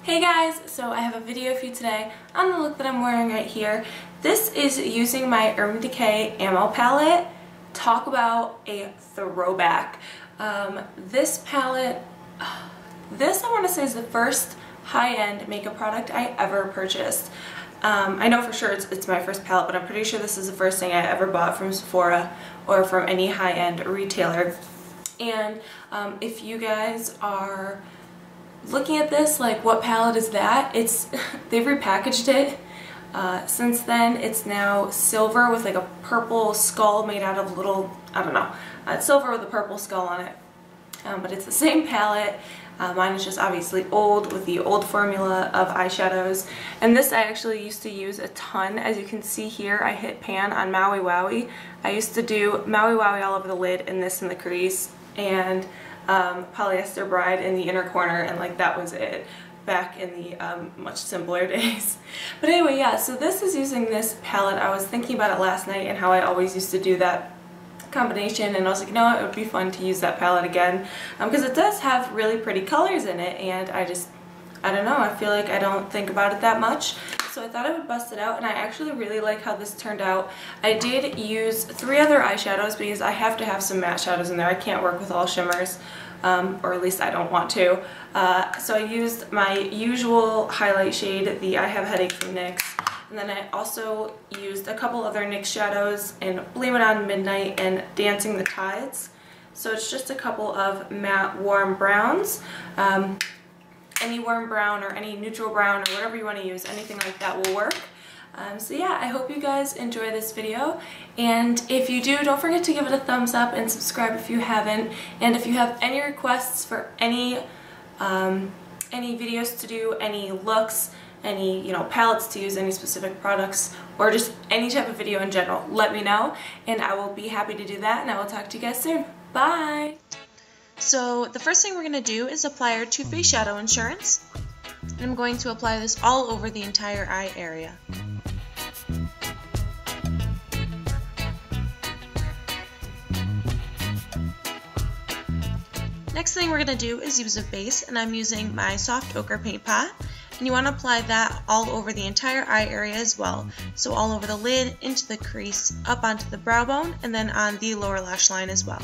Hey guys, so I have a video for you today on the look that I'm wearing right here. This is using my Decay Ammo Palette. Talk about a throwback. This palette, this I want to say is the first high-end makeup product I ever purchased. I know for sure it's my first palette, but I'm pretty sure this is the first thing I ever bought from Sephora or from any high-end retailer. And if you guys are looking at this, like, what palette is that? They've repackaged it since then. It's now silver with like a purple skull made out of little, I don't know, it's silver with a purple skull on it. But it's the same palette. Mine is just obviously old with the old formula of eyeshadows. And this I actually used to use a ton. As you can see here, I hit pan on Maui Wowie. I used to do Maui Wowie all over the lid and this in the crease, and Polyester Bride in the inner corner, and like that was it back in the much simpler days. But anyway, yeah, so this is using this palette. I was thinking about it last night and how I always used to do that combination, and I was like, no, it would be fun to use that palette again because it does have really pretty colors in it, and I don't know, I feel like I don't think about it that much. So I thought I would bust it out, and I actually really like how this turned out. I did use 3 other eyeshadows because I have to have some matte shadows in there. I can't work with all shimmers, or at least I don't want to. So I used my usual highlight shade, the I Have a Headache from NYX, and then I also used a couple other NYX shadows in Blame It On Midnight and Dancing the Tides. So it's just a couple of matte warm browns. Any warm brown or any neutral brown or whatever you want to use, anything like that will work. So yeah, I hope you guys enjoy this video, and if you do, don't forget to give it a thumbs up and subscribe if you haven't. And if you have any requests for any videos to do, any looks, any palettes to use, any specific products, or just any type of video in general, let me know and I will be happy to do that, and I will talk to you guys soon. Bye! So the first thing we're going to do is apply our Too Faced Shadow Insurance. And I'm going to apply this all over the entire eye area. Next thing we're going to do is use a base, and I'm using my soft ochre paint pot. And you want to apply that all over the entire eye area as well. So all over the lid, into the crease, up onto the brow bone, and then on the lower lash line as well.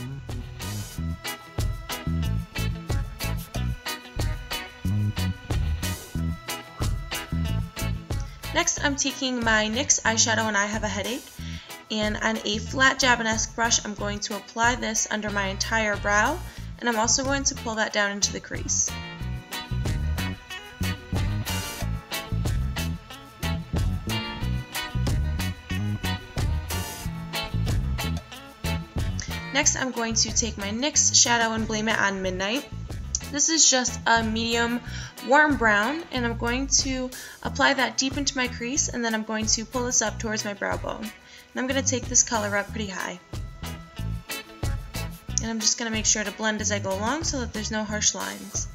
Next, I'm taking my NYX Eyeshadows In I Have a Headache, and on a flat Jabonesque brush, I'm going to apply this under my entire brow, and I'm also going to pull that down into the crease. Next, I'm going to take my NYX shadow and Blame It On Midnight. This is just a medium warm brown, and I'm going to apply that deep into my crease, and then I'm going to pull this up towards my brow bone. And I'm going to take this color up pretty high. And I'm just going to make sure to blend as I go along so that there's no harsh lines.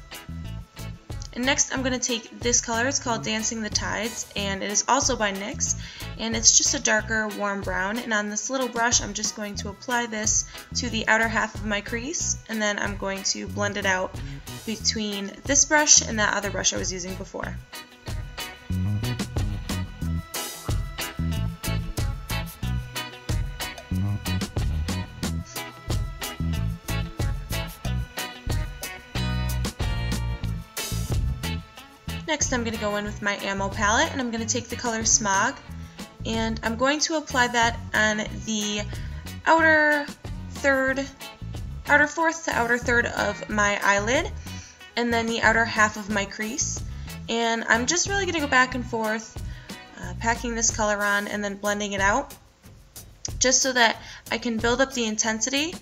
And next I'm going to take this color, it's called Dancing the Tides, and it is also by NYX, and it's just a darker warm brown, and on this little brush I'm just going to apply this to the outer half of my crease, and then I'm going to blend it out between this brush and that other brush I was using before. Next I'm going to go in with my Ammo palette, and I'm going to take the color Smog, and I'm going to apply that on the outer fourth to outer third of my eyelid, and then the outer half of my crease. And I'm just really going to go back and forth, packing this color on and then blending it out, just so that I can build up the intensity,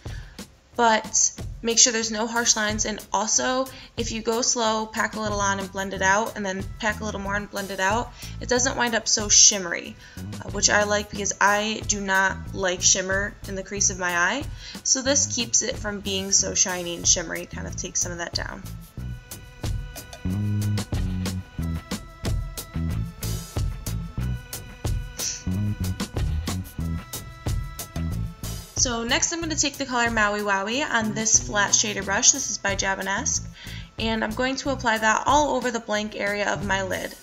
but make sure there's no harsh lines. And also, if you go slow, pack a little on and blend it out, and then pack a little more and blend it out, it doesn't wind up so shimmery, which I like because I do not like shimmer in the crease of my eye. So this keeps it from being so shiny and shimmery, kind of takes some of that down. So next I'm going to take the color Maui Wowie on this flat shader brush. This is by Jabonesque, and I'm going to apply that all over the blank area of my lid.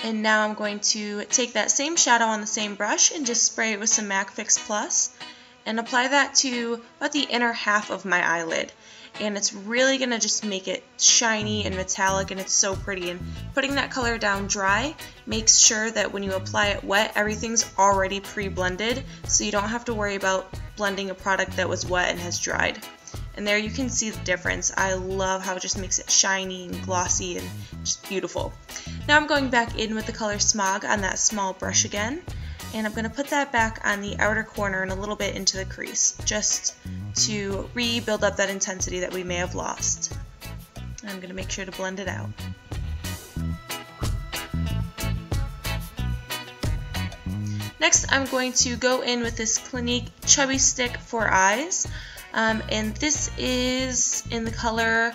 And now I'm going to take that same shadow on the same brush and just spray it with some MAC Fix Plus and apply that to about the inner half of my eyelid. And it's really going to just make it shiny and metallic, and it's so pretty. And putting that color down dry makes sure that when you apply it wet, everything's already pre-blended, so you don't have to worry about blending a product that was wet and has dried. And there you can see the difference. I love how it just makes it shiny and glossy and just beautiful. Now I'm going back in with the color Smog on that small brush again, and I'm going to put that back on the outer corner and a little bit into the crease, just to rebuild up that intensity that we may have lost. And I'm going to make sure to blend it out. Next, I'm going to go in with this Clinique Chubby Stick for eyes. And this is in the color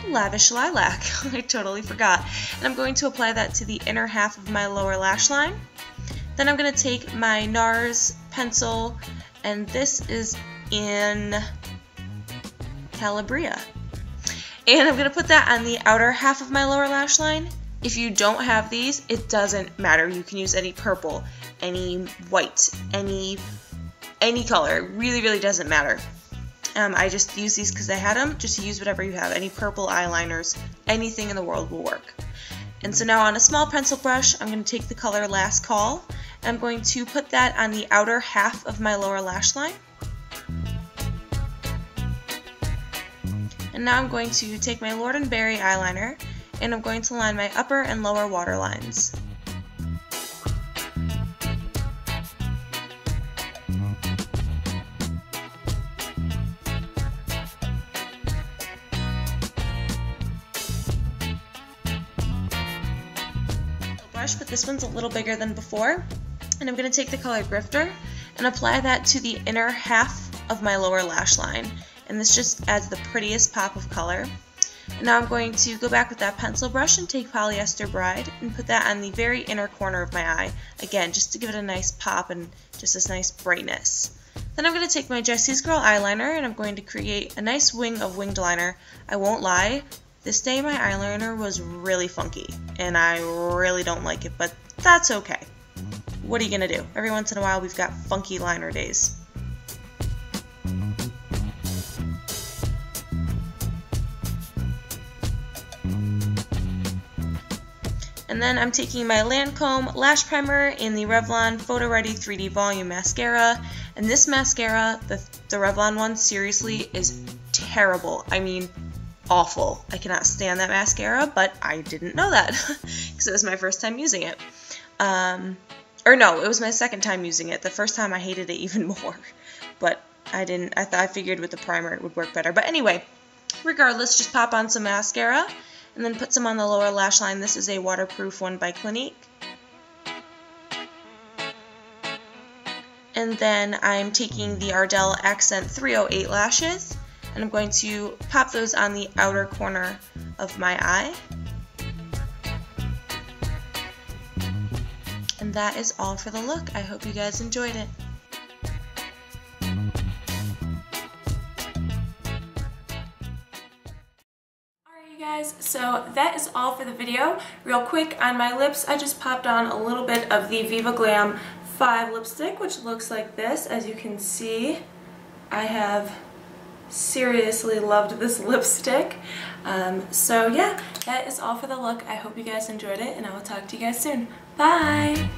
Lavish Lilac. I totally forgot. And I'm going to apply that to the inner half of my lower lash line. Then I'm going to take my Nars pencil, and this is in Calabria. And I'm going to put that on the outer half of my lower lash line. If you don't have these, it doesn't matter. You can use any purple, any white, any color. It really doesn't matter. I just use these because I had them. Just use whatever you have. Any purple eyeliners, anything in the world will work. And so now on a small pencil brush, I'm going to take the color Last Call, and I'm going to put that on the outer half of my lower lash line. And now I'm going to take my Lord & Berry eyeliner, and I'm going to line my upper and lower waterlines. But this one's a little bigger than before, and I'm going to take the color Grifter and apply that to the inner half of my lower lash line, and this just adds the prettiest pop of color. And now I'm going to go back with that pencil brush and take Polyester Bride and put that on the very inner corner of my eye, again just to give it a nice pop and just this nice brightness. Then I'm going to take my Jessie's Girl eyeliner, and I'm going to create a nice wing of winged liner. I won't lie, this day my eyeliner was really funky, and I really don't like it, but that's okay. What are you going to do? Every once in a while we've got funky liner days. And then I'm taking my Lancome Lash Primer in the Revlon Photo Ready 3D Volume Mascara, and this mascara, the Revlon one, seriously is terrible. I mean, awful. I cannot stand that mascara, but I didn't know that because it was my first time using it. Or no, it was my second time using it. The first time I hated it even more, but I figured with the primer it would work better. But anyway, regardless, just pop on some mascara and then put some on the lower lash line. This is a waterproof one by Clinique. And then I'm taking the Ardell Accent 308 lashes, and I'm going to pop those on the outer corner of my eye. And that is all for the look. I hope you guys enjoyed it. Alright you guys, so that is all for the video. Real quick, on my lips I just popped on a little bit of the Viva Glam 5 lipstick, which looks like this. As you can see, I have seriously loved this lipstick. So yeah, that is all for the look. I hope you guys enjoyed it, and I will talk to you guys soon. Bye!